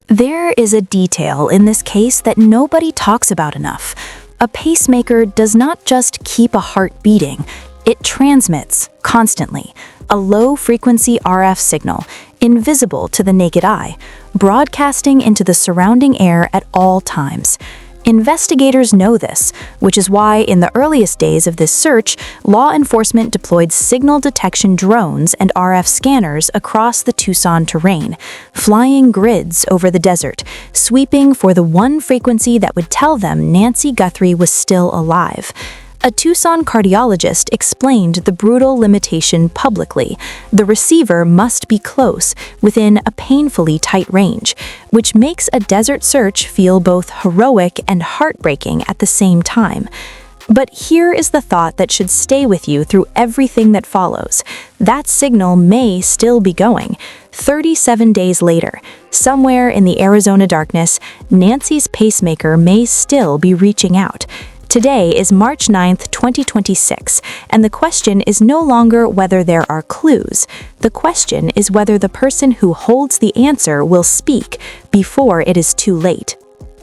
There is a detail in this case that nobody talks about enough. A pacemaker does not just keep a heart beating, it transmits, constantly, a low-frequency RF signal, invisible to the naked eye, broadcasting into the surrounding air at all times. Investigators know this, which is why in the earliest days of this search, law enforcement deployed signal detection drones and RF scanners across the Tucson terrain, flying grids over the desert, sweeping for the one frequency that would tell them Nancy Guthrie was still alive. A Tucson cardiologist explained the brutal limitation publicly. The receiver must be close, within a painfully tight range, which makes a desert search feel both heroic and heartbreaking at the same time. But here is the thought that should stay with you through everything that follows. That signal may still be going. 37 days later, somewhere in the Arizona darkness, Nancy's pacemaker may still be reaching out. Today is March 9th, 2026, and the question is no longer whether there are clues. The question is whether the person who holds the answer will speak before it is too late.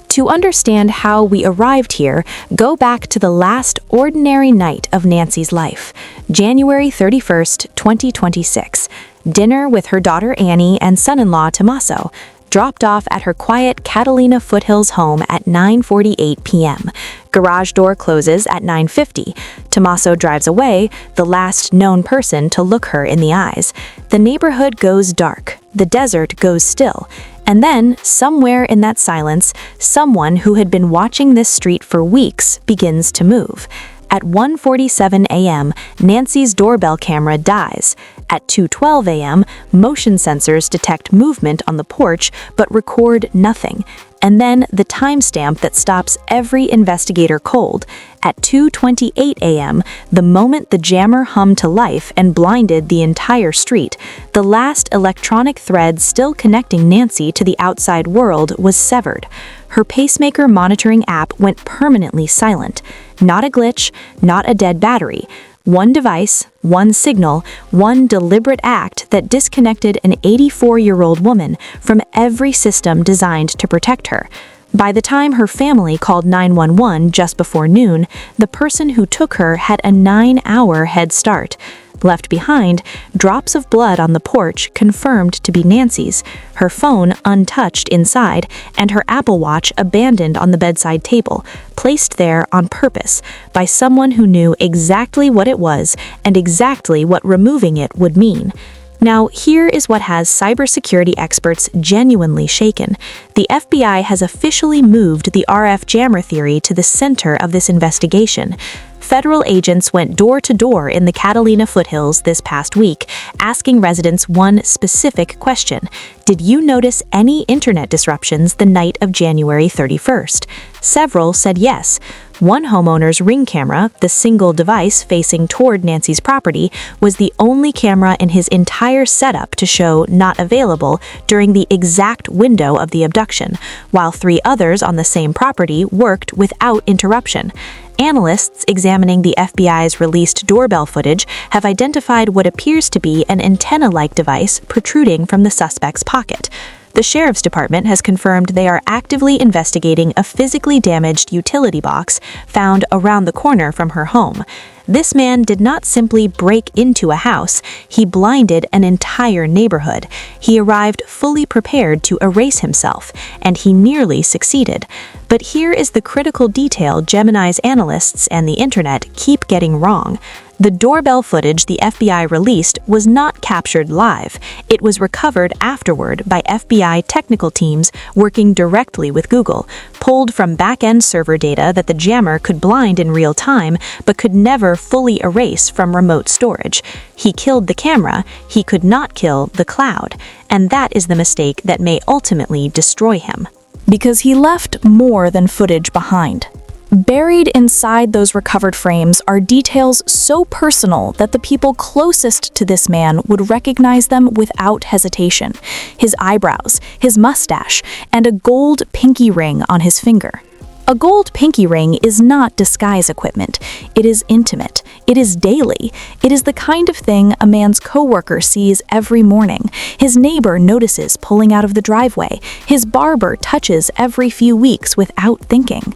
To understand how we arrived here, go back to the last ordinary night of Nancy's life, January 31st, 2026. Dinner with her daughter Annie and son-in-law Tommaso, dropped off at her quiet Catalina Foothills home at 9:48 p.m. Garage door closes at 9:50. Tommaso drives away, the last known person to look her in the eyes. The neighborhood goes dark. The desert goes still. And then, somewhere in that silence, someone who had been watching this street for weeks begins to move. At 1:47 a.m., Nancy's doorbell camera dies. At 2:12 a.m., motion sensors detect movement on the porch but record nothing. And then the timestamp that stops every investigator cold. At 2:28 a.m., the moment the jammer hummed to life and blinded the entire street, the last electronic thread still connecting Nancy to the outside world was severed. Her pacemaker monitoring app went permanently silent. Not a glitch, not a dead battery. One device, one signal, one deliberate act that disconnected an 84-year-old woman from every system designed to protect her. By the time her family called 911 just before noon, the person who took her had a 9-hour head start. Left behind, drops of blood on the porch confirmed to be Nancy's, her phone untouched inside, and her Apple Watch abandoned on the bedside table, placed there on purpose by someone who knew exactly what it was and exactly what removing it would mean. Now, here is what has cybersecurity experts genuinely shaken. The FBI has officially moved the RF jammer theory to the center of this investigation. Federal agents went door to door in the Catalina Foothills this past week, asking residents one specific question. Did you notice any internet disruptions the night of January 31st? Several said yes. One homeowner's Ring camera, the single device facing toward Nancy's property, was the only camera in his entire setup to show not available during the exact window of the abduction, while 3 others on the same property worked without interruption. Analysts examining the FBI's released doorbell footage have identified what appears to be an antenna-like device protruding from the suspect's pocket. The sheriff's department has confirmed they are actively investigating a physically damaged utility box found around the corner from her home. This man did not simply break into a house, he blinded an entire neighborhood. He arrived fully prepared to erase himself, and he nearly succeeded. But here is the critical detail Gemini's analysts and the internet keep getting wrong. The doorbell footage the FBI released was not captured live. It was recovered afterward by FBI technical teams working directly with Google, pulled from back-end server data that the jammer could blind in real time but could never fully erase from remote storage. He killed the camera, he could not kill the cloud, and that is the mistake that may ultimately destroy him. Because he left more than footage behind. Buried inside those recovered frames are details so personal that the people closest to this man would recognize them without hesitation. His eyebrows, his mustache, and a gold pinky ring on his finger. A gold pinky ring is not disguise equipment. It is intimate. It is daily. It is the kind of thing a man's coworker sees every morning. His neighbor notices pulling out of the driveway. His barber touches every few weeks without thinking.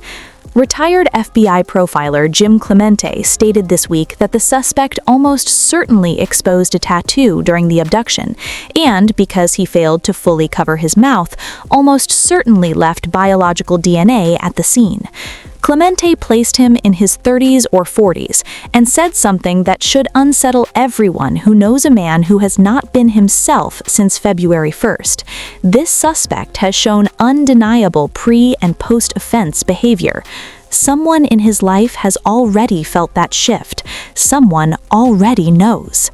Retired FBI profiler Jim Clemente stated this week that the suspect almost certainly exposed a tattoo during the abduction, and because he failed to fully cover his mouth, almost certainly left biological DNA at the scene. Clemente placed him in his 30s or 40s and said something that should unsettle everyone who knows a man who has not been himself since February 1st. This suspect has shown undeniable pre- and post-offense behavior. Someone in his life has already felt that shift. Someone already knows.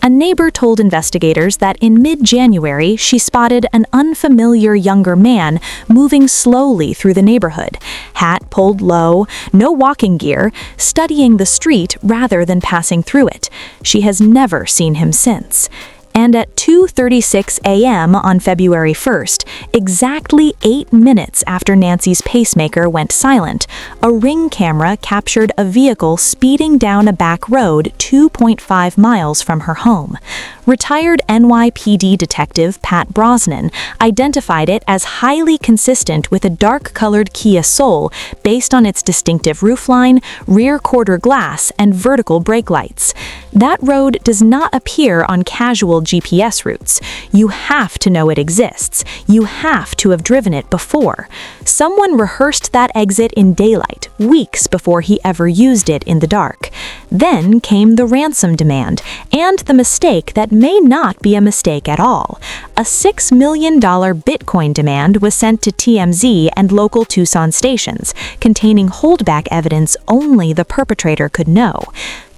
A neighbor told investigators that in mid-January she spotted an unfamiliar younger man moving slowly through the neighborhood, hat pulled low, no walking gear, studying the street rather than passing through it. She has never seen him since. And at 2:36 a.m. on February 1st, exactly 8 minutes after Nancy's pacemaker went silent, a Ring camera captured a vehicle speeding down a back road 2.5 miles from her home. Retired NYPD detective Pat Brosnan identified it as highly consistent with a dark-colored Kia Soul based on its distinctive roofline, rear quarter glass, and vertical brake lights. That road does not appear on casual GPS routes. You have to know it exists. You have to have driven it before. Someone rehearsed that exit in daylight, weeks before he ever used it in the dark. Then came the ransom demand, and the mistake that may not be a mistake at all. A $6 million Bitcoin demand was sent to TMZ and local Tucson stations, containing holdback evidence only the perpetrator could know.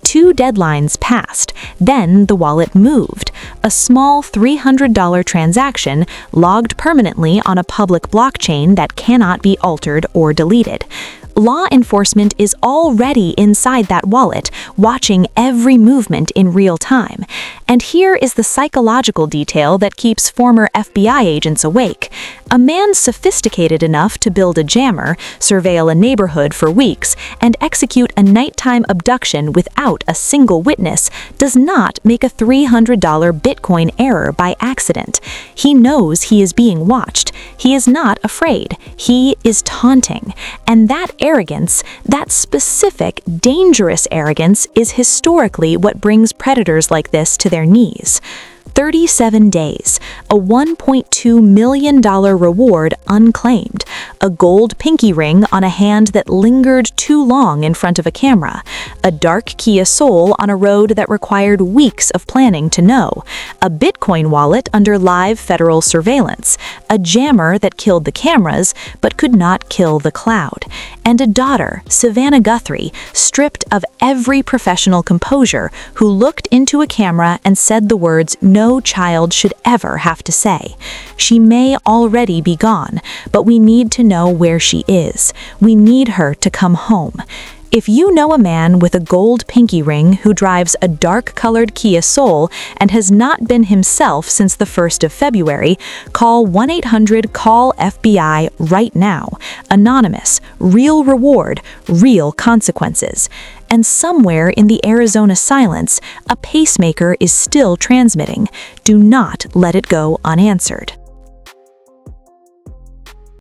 2 deadlines passed, then the wallet moved. A small $300 transaction logged permanently on a public blockchain that cannot be altered or deleted. Law enforcement is already inside that wallet, watching every movement in real time. And here is the psychological detail that keeps former FBI agents awake. A man sophisticated enough to build a jammer, surveil a neighborhood for weeks, and execute a nighttime abduction without a single witness does not make a $300 Bitcoin error by accident. He knows he is being watched. He is not afraid. He is taunting. And that arrogance, that specific, dangerous arrogance, is historically what brings predators like this to their knees. 37 days, a $1.2 million reward unclaimed, a gold pinky ring on a hand that lingered too long in front of a camera, a dark Kia Soul on a road that required weeks of planning to know, a Bitcoin wallet under live federal surveillance, a jammer that killed the cameras but could not kill the cloud, and a daughter, Savannah Guthrie, stripped of every professional composure, who looked into a camera and said the words no child should ever have to say. She may already be gone, but we need to know where she is. We need her to come home. If you know a man with a gold pinky ring who drives a dark-colored Kia Soul and has not been himself since the 1st of February, call 1-800-CALL-FBI right now. Anonymous, real reward, real consequences. And somewhere in the Arizona silence, a pacemaker is still transmitting. Do not let it go unanswered.